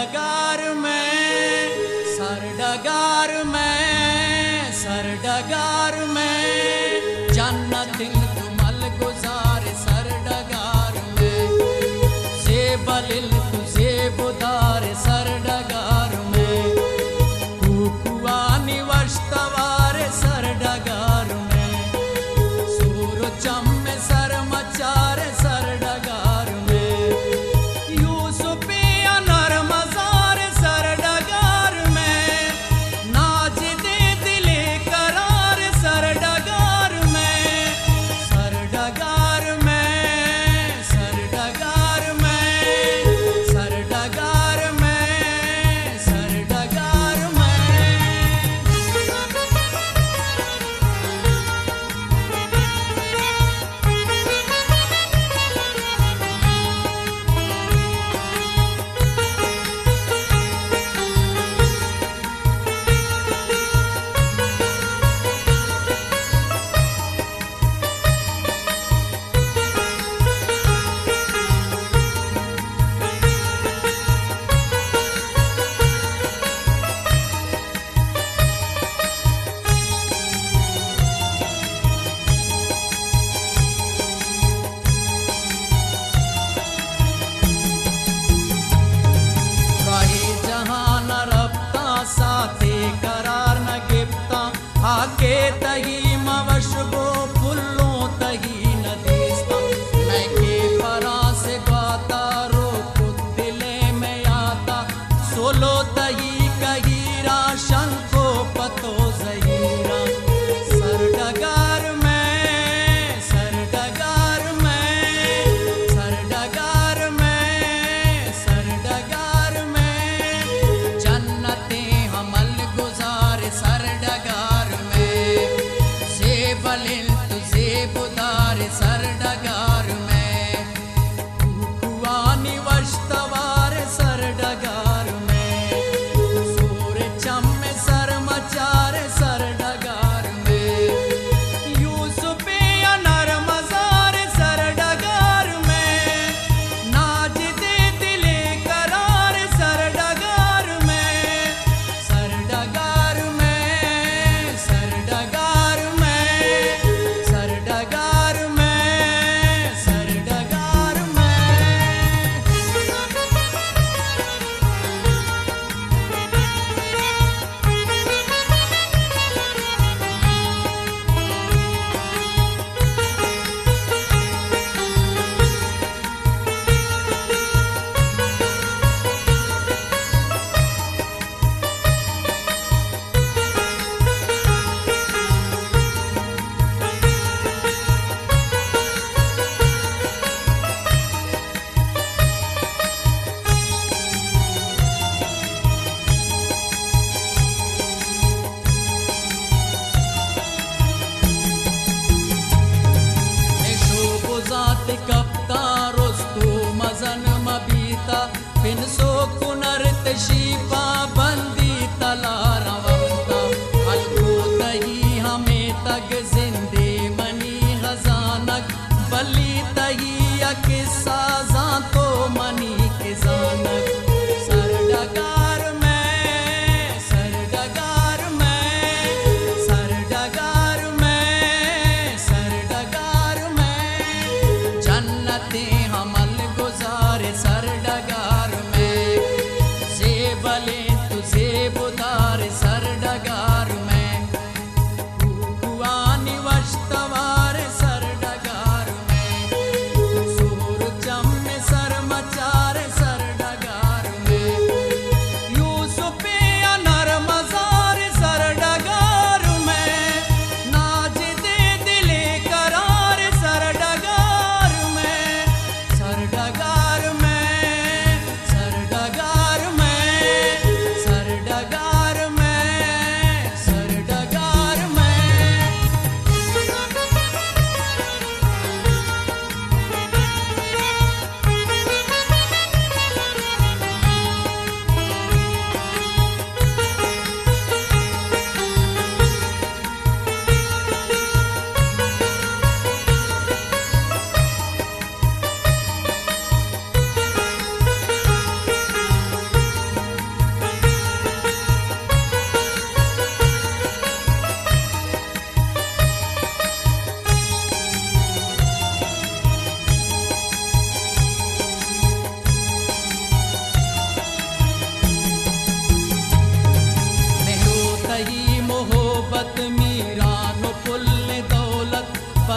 सरडगार में, सरडगार में, सरडगार में जन्नतिन तुमल गुजार सरडगार में, ज़ेबलिल तु ज़ेबुदार सरडगार में, कुकुआनी वश्तवार सरडगार में, सूर चम्मे सरमचार सरडगार में, यूसुफिया नरमजार सरडगार में, नाजिदे दिले करार सरडगार में, सरडगार में, सरडगार में, सरडगार में, सरडगार में। साथे करार न गिफ्ता आके तही मवशबो फुल्लों तही न देस्ता, मैं के परा से गाता रो खुद दिले में आता, सोलो तही कहीरा शंखो पतो जहीरा, सरडगार में, सरडगार में, सरडगार में, सरडगार में जन्नते हमल गुजार सरडगार में, ज़ेबलिल तु ज़ेबुदार सरडगार में, कुकुआनी वश्तवार सरडगार में, सूर चम्मे सरमचार सरडगार में, यूसुफिया नरमजार सरडगार में, नाजिदे दिले करार सरडगार में, सरडगार में, सरडगार में, सरडगार में, सरडगार में। कप्ता रोस्तु मजन मबीता बिन सो कुनर तशीपा बंदी तलारा वक्ता, अलगो तही हमें तग जिंदे मनी खजानक, बली तही या किस्सा जातो मनी के जानक, सरडगार में, सरडगार में, सरडगार में, सरडगार में जन्नते हमल गुजार सरडगार में, ज़ेबलिल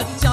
बच्चा